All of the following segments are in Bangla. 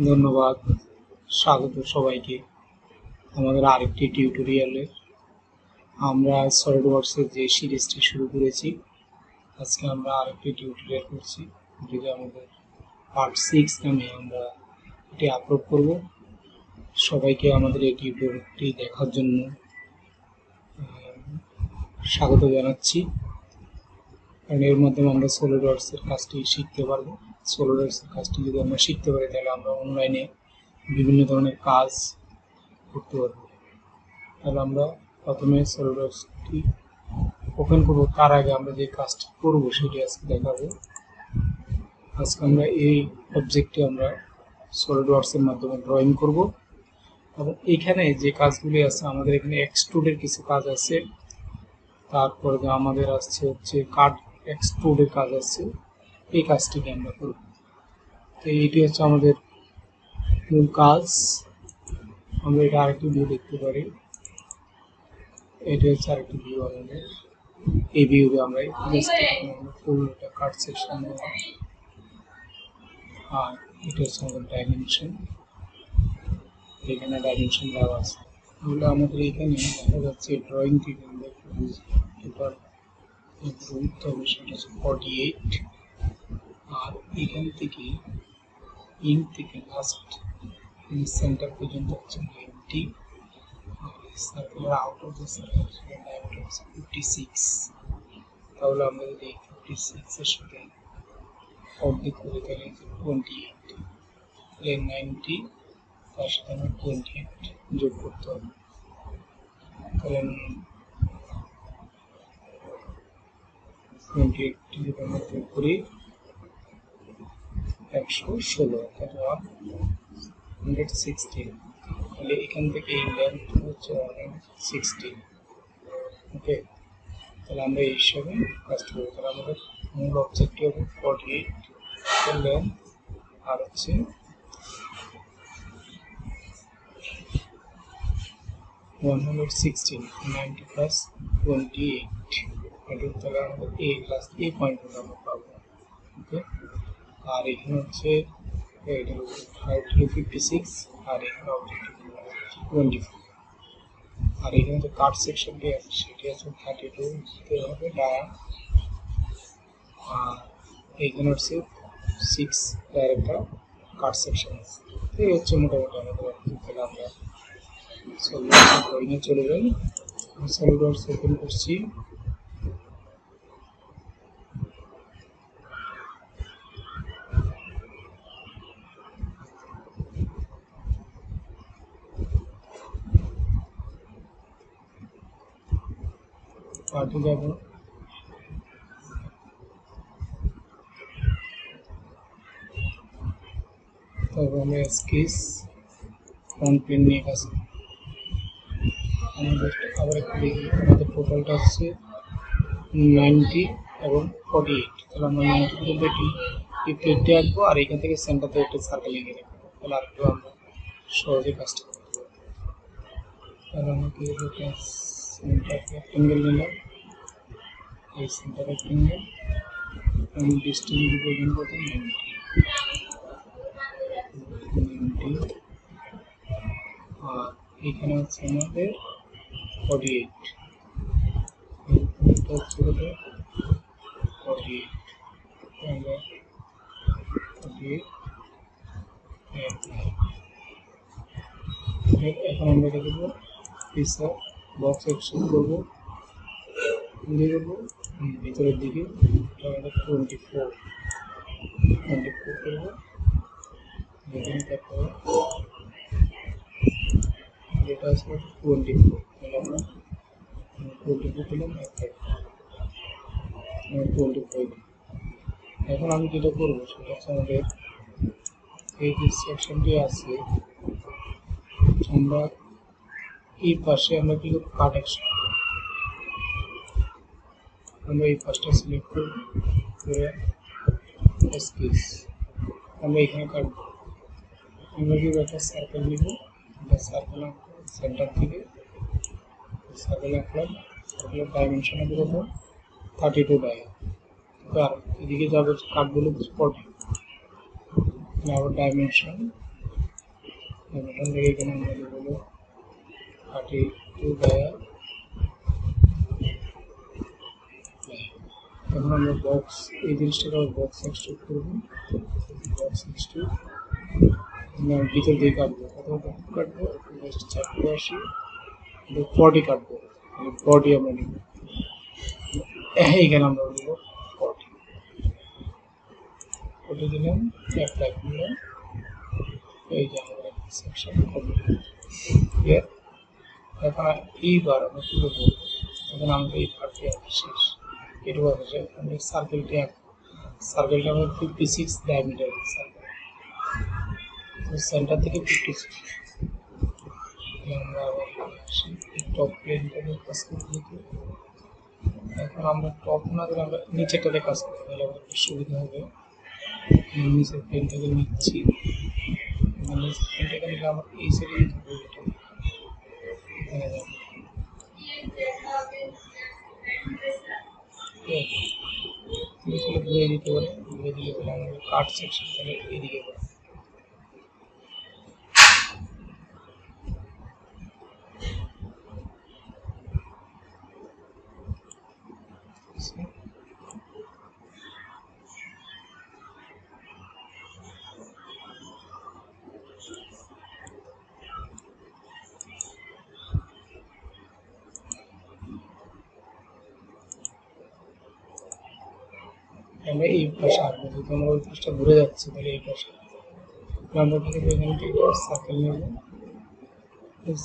ধন্যবাদ, স্বাগত সবাইকে আমাদের আরেকটি টিউটোরিয়ালে। আমরা সলিডওয়ার্কসের যে সিরিজটি শুরু করেছি, আজকে আমরা আরেকটি টিউটোরিয়াল করছি, যেটা আমাদের পার্ট 6 নামে আমরা এটি আপলোড করব। সবাইকে আমাদের এই টিউটোরিয়ালটি দেখার জন্য স্বাগত জানাচ্ছি, কারণ এর মাধ্যমে আমরা সলিডওয়ার্কসের কাজটি শিখতে পারবো। সলিডওয়ার্কসের কাজটি যদি আমরা শিখতে পারি, তাহলে আমরা অনলাইনে বিভিন্ন ধরনের কাজ করতে পারবো। তাহলে আমরা প্রথমে সলিডওয়ার্কসটি ওপেন করব। তার আগে আমরা যে কাজটি করব সেটি আজকে দেখাবো। আজকে আমরা এই অবজেক্টটি আমরা সলিডওয়ার্কসের মাধ্যমে ড্রয়িং করব, এবং এখানে যে কাজগুলি আছে, আমাদের এখানে এক্সট্রুডের কিছু কাজ আছে, তারপরে আমাদের আসছে হচ্ছে কাট এক্সট্রুডের কাজ আছে। এই কাজটিকে আমরা করব। তো এইটি হচ্ছে আমাদের মূল কাজ। আমরা এটা আরেকটি ভিউ দেখতে পারি। এটা হচ্ছে আরেকটি ভিউ আমাদের। এই ভিউতে আমরা ফুল একটা কাট সেকশন, আর এটা হচ্ছে আমাদের ডাইমেনশন। এখানে ডাইমেনশন দেওয়া আছে। তাহলে আমাদের এখানে দেখা যাচ্ছে ড্রয়িং থেকে আমরা টোটাল দূরত্ব হবে সেটা হচ্ছে 48, আর এখান থেকে ইন থেকে লাস্ট সেন্টার পর্যন্ত হচ্ছে 90, সার্কেলের out of the circle diameter হচ্ছে 56। তাহলে আমরা যদি 56 এর সাথে অর্ধেক করে তাহলে 28, তাহলে 90 তার সাথে আমরা 28 যোগ করতে হবে। তাহলে 28 যদি আমরা যোগ করি 116, অর্থাৎ 116। তাহলে এখান থেকে এই লেন্থ হচ্ছে 116। ওকে, তাহলে আমরা এই হিসাবে কাজটা করবো। তাহলে আমাদের মূল অবজেক্টটি হবে 48 লেন্থ, আর হচ্ছে 116, 90 প্লাস 28। তাহলে আমাদের এই পয়েন্টগুলো আমরা পাবো। ওকে, আর এখানে হচ্ছে হাইট হলো 56, আর এখানে অবজেক্ট 24, আর এখানে যে কাট সেকশনটি আছে সেটি আছে 32 হবে ডায়া, আর এইখানে হচ্ছে 6 এর একটা কাট সেকশন আছে। এই হচ্ছে মোটামুটি আমাদের। তাহলে আমরা সলিডওয়ার্কস ড্রয়িংয়ে চলে যাই। সলিডওয়ার্কস ওপেন করছি। পার্টে যাব, তারপর আমরা স্কেচ ফ্রন্ট প্লেন নিয়ে কাজ করি। আমাদের আবার একটু দেখি, আমাদের টোটালটা হচ্ছে 90 এবং 48। তাহলে আমরা 90 পর্যন্ত এই প্লেটটি আঁকবো, আর এখান থেকে সেন্টারতে একটা সার্কেল এঁকে রাখবো। তাহলে আরেকটু আমরা সহজে কাজটা করতে পারবো। তাহলে আমাকে একটা সেন্টার রেক্টেঙ্গেল নিলাম, এই সেন্টার রেক্টেঙ্গেল এবং ডিস্টেন্স দিব এখানে কত 90, আর এখানে হচ্ছে আমাদের 48, হচ্ছে কত 48, আমরা 48। এখন আমরা এটা করবো পিসা বক্স অপশন করবো, দিয়ে দেবো ভিতরের দিকে। আমাদের 24 করবো, যেখানে তারপর যেটা আছে 24, তাহলে আমরা 24 দিলাম, 25। এখন আমি যেটা করবো সেটা হচ্ছে আমাদের এই যে সেকশনটি আছে, আমরা এই পাশে আমরা কি করবো কাট অ্যাকশন, আমরা এই পাশটা সিলেক্ট করবো করে স্কেচ আমরা এখানে কাটবো। আমরা কি একটা সার্কেল নিব, একটা সার্কেল আঁকবো সেন্টার থেকে, সার্কেল আঁকলাম, সার্কেলের ডাইমেনশন হবে কত 32 ডায়া, আর এদিকে যাবে কাটগুলো 40, আবার ডাইমেনশন এখান থেকে এখানে আমরা দেবো 32 বাই। এখন আমরা বক্স এই জিনিসটাকে বক্স এক্সট্রুড করবো, বক্স এক্সট্রুড ভিতর দিয়ে কাটবো, প্রথমত কাটবো 480, 40 কাটবো, বডি আমরা নিব, এইখানে আমরা নিব 40 দিলাম, অ্যাপ্লাই করলাম, এই যে আমাদের সেকশন কমপ্লিট। এখন এইবার আমরা কি করবো, এখন আমাদের এই পার্টটি শেষ, এটুকু আছে। আমি সার্কেলটা আমরা 56 ডায়ামিটার সার্কেল, সেন্টার থেকে 56। আমরা আবার আসি টপ প্লেনটাকে কাজ করতে দিতে। এখন আমরা টপ না করে আমরা নিচেরটাতে কাজ করতে, তাহলে আমাদের সুবিধা হবে। নিচের প্লেনটাকে নিচ্ছি, নিচের প্লেনটাকে নিলে আমার এই সাইডে ধরবো, এখানে যাবো, ঘুরে দিতে পারে, ঘুরে দিলে তাহলে আমাদের কাট সেকশন তাহলে এদিকে পড়ে। আমরা এই পাশে আসবো, যেহেতু আমরা ওই পাশটা ঘুরে যাচ্ছি, তাহলে এই পাশে আমরা কি করবো, এখান থেকে সার্কেল নেব,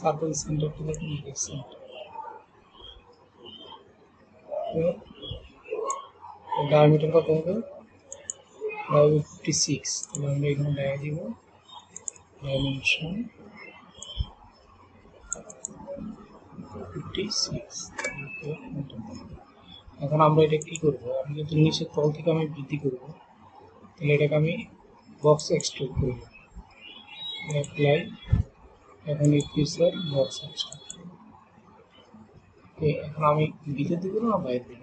সার্কেল সেন্টারটা দেখুন, সেন্টার ডায়ামিটার কত হবে, 56, তাহলে আমরা এখানে দেখা দিব ডাইমেনশন 56। এখন আমরা এটা কি করবো, আমি যদি নিচের তল থেকে আমি বৃদ্ধি করবো, তাহলে এটাকে আমি বক্স এক্সট্রুড করব, অ্যাপ্লাই, এখন এই ফিচার বক্স এক্সট্রুড। এখন আমি ভিতর দিব না বাইরে দিব,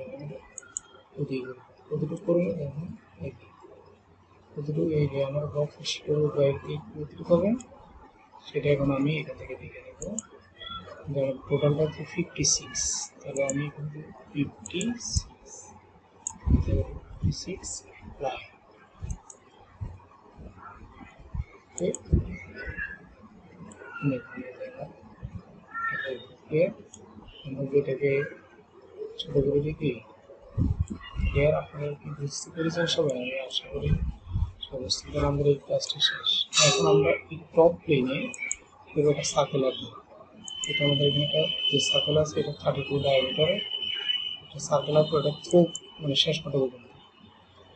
ওদিকে কতটুকু করবো, এখন কতটুকু এই যে আমার বক্স এক্সট্রুড বাইরে দিয়ে কতটুকু হবে সেটা এখন আমি এখান থেকে দেখে নেব। ধরো টোটালটা হচ্ছে 56, তাহলে আমি এখান থেকে 56 প্রায়, এটাকে ছোট করে দেখি, আপনারা কি বুঝতে পেরেছেন সবাই, আমি আশা করি সমস্ত আমাদের এই কাজটি শেষ। এখন আমরা এই টপ প্লেনে একটা সার্কেল আঁকবো, এটা আমাদের এখানে একটা যে সার্কেল আছে এটা 32 ডায়ামিটারে একটা সার্কেল আঁকবো, এটা খুব মানে শেষ কথা বলবো।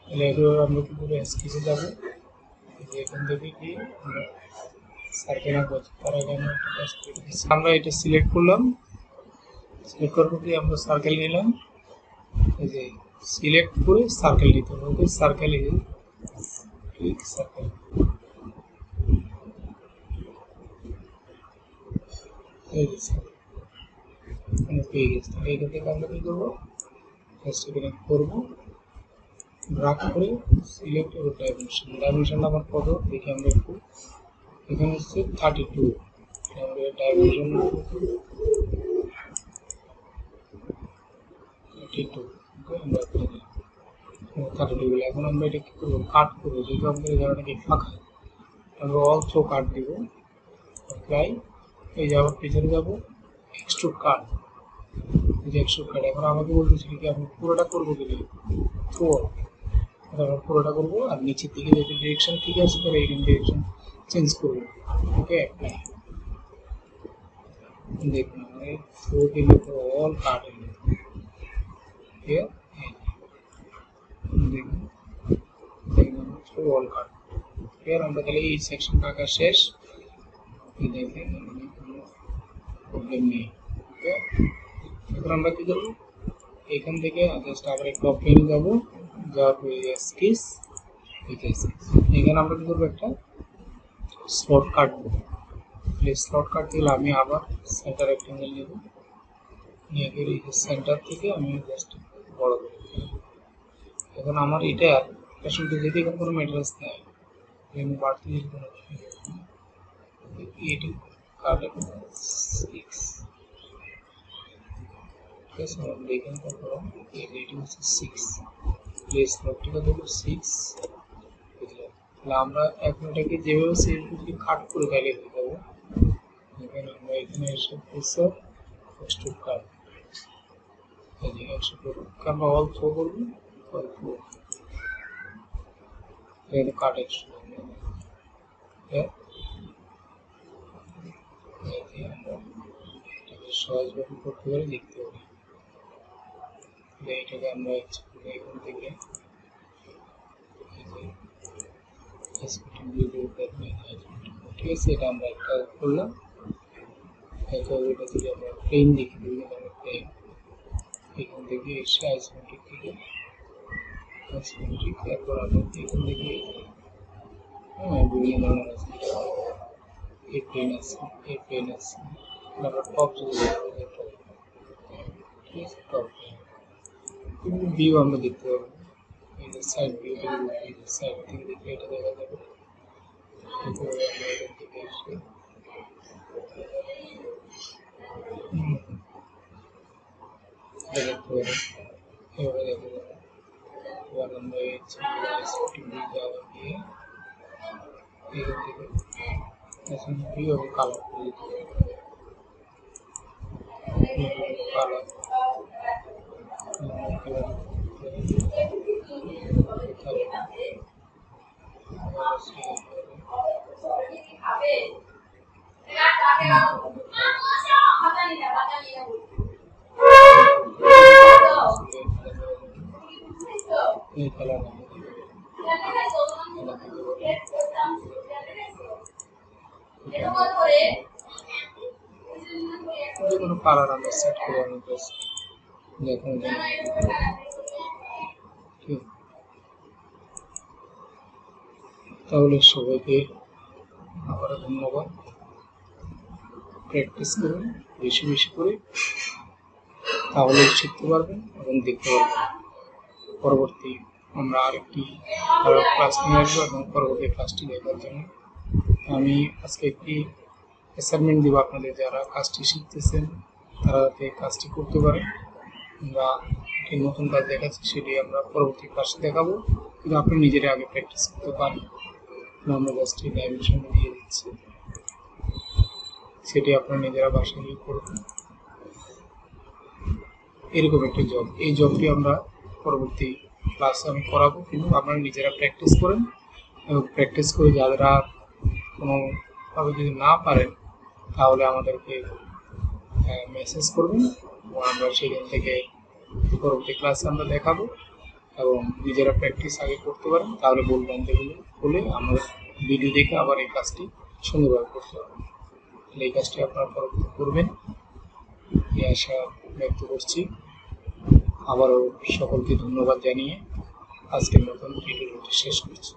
তাহলে এগুলো আমরা কি করে স্কেচে যাবো, এখান থেকে কি আমরা সার্কেল আঁকবো, তার আগে আমরা একটা কাজ করে দিচ্ছি, আমরা এটা সিলেক্ট করলাম, সিলেক্ট করার পরে আমরা সার্কেল নিলাম, এই যে সিলেক্ট করে সার্কেল নিতে হবে, সার্কেলে সার্কেল পেয়ে গেছে। তাহলে এখান থেকে আমরা কি করবো, এখানে করবো ড্রাগ করে সিলেক্ট এবং ডাইমেনশনটা আমার কত দেখি আমরা একটু, এখানে হচ্ছে 32, আমাদের ডাইমেনশন 32, আমরা 32 গুলো। এখন আমরা এটা কি করবো, কাট করবো, যেহেতু আমাদের এই জায়গাটাকে ফাঁকা, আমরা অল থ্রো কাট দিব, অ্যাপ্লাই, এই যে আবার পেছনে যাবো, এক্সট্রুড কাট, এই যে এক্সট্রুড কাট। এখন আমাকে বলতেছিল কি আমি পুরোটা করবো কিনা, থ্রো আমরা পুরোটা করবো, আর নিচের দিকে যেটা ডিরেকশন ঠিক আছে তাহলে এইখানে ডিরেকশন চেঞ্জ করবো, ওকে অ্যাপ্লাই। দেখুন আমরা থ্রো দিলে তো অল কাট হয়ে যাবে, দেখুন থ্রো অল কাট। এর আমরা তাহলে এই সেকশনটা আঁকা শেষ, দেখেন প্রবলেম নেই। ওকে, এখন আমরা কি করবো, এখান থেকে জাস্ট আবার একটু প্লেনে যাবো, যাওয়ার পরে স্কেচ, এখানে আমরা কি করবো, একটা স্লট কাটবো, স্লট কাটতে গেলে আমি আবার সেন্টার রেক্টেঙ্গেল নেব, নিয়ে গেলে সেন্টার থেকে আমি জাস্ট বড় করে, এখন আমার এটা আসলে যদি এখানে কোনো ম্যাটেরিয়ালস নেই, আমি বাড়তি কোনো 8 কার্ডের 6 ঠিক আছে আমরা এখানে করব এই রেটিং হচ্ছে 6 প্লেস নোটটা দেবো 6 বুঝলেন তাহলে আমরা এখন এটাকে যেভাবে সেভ করে কাট করে তাহলে হয়ে যাবে এখানে আমরা এখানে এসে প্রেসার এক্সট্রুড কাট এই যে এক্সট্রুড আমরা অল থ্রো করব অল থ্রো এই কাট এক্সট্রুড আমরা সহজভাবে করতে পারি দেখতে পারি এইটাকে আমরা এখান থেকে ঠিক আছে এটা আমরা একটা করলাম এটা যদি আমরা প্লেন দেখি বিভিন্ন ধরনের প্লেন এখান থেকে এসে আইসোমেট্রিক থেকে আইসোমেট্রিক তারপর আমরা এখান থেকে বিভিন্ন ধরনের আছে এই প্লেন আছে এই প্লেন আছে আমরা টপ যদি ঠিক আছে টপ বিভিন্ন ভিউ আমরা দেখতে পাবো এই যে সাইড ভিউ এই যে সাইড থেকে দেখলে এটা দেখা যাবে কোনো কালার আমরা সেট করে আমি জাস্ট দেখুন তাহলে সবাইকে আবার ধন্যবাদ প্র্যাকটিস করুন বেশি বেশি করে তাহলে শিখতে পারবেন এবং দেখতে পারবেন পরবর্তী আমরা আরেকটি ক্লাস নিয়ে আসবো এবং পরবর্তী ক্লাসটি দেখার জন্য আমি আজকে একটি অ্যাসাইনমেন্ট দিব আপনাদের যারা কাজটি শিখতেছেন তারা যাতে কাজটি করতে পারে আমরা একটি নতুন কাজ দেখাচ্ছি সেটি আমরা পরবর্তী ক্লাসে দেখাবো কিন্তু আপনি নিজেরা আগে প্র্যাকটিস করতে পারেন আমরা জাস্ট এই ডাইমেনশন দিয়ে দিচ্ছি সেটি আপনারা নিজেরা বাসায় গিয়ে করবেন এরকম একটা জব এই জবটি আমরা পরবর্তী ক্লাসে আমি করাবো কিন্তু আপনারা নিজেরা প্র্যাকটিস করেন এবং প্র্যাকটিস করে যারা কোনোভাবে যদি না পারেন তাহলে আমাদেরকে মেসেজ করবেন এবং আমরা সেখান থেকে পরবর্তী ক্লাসে আমরা দেখাবো এবং নিজেরা প্র্যাকটিস আগে করতে পারেন তাহলে বলবেন যেগুলো বলে আমাদের ভিডিও দেখে আবার এই কাজটি সুন্দরভাবে করতে পারবেন এই কাজটি আপনারা পরবর্তী করবেন এই আশা ব্যক্ত করছি আবারও সকলকে ধন্যবাদ জানিয়ে আজকের মতন ভিডিওটি শেষ করছি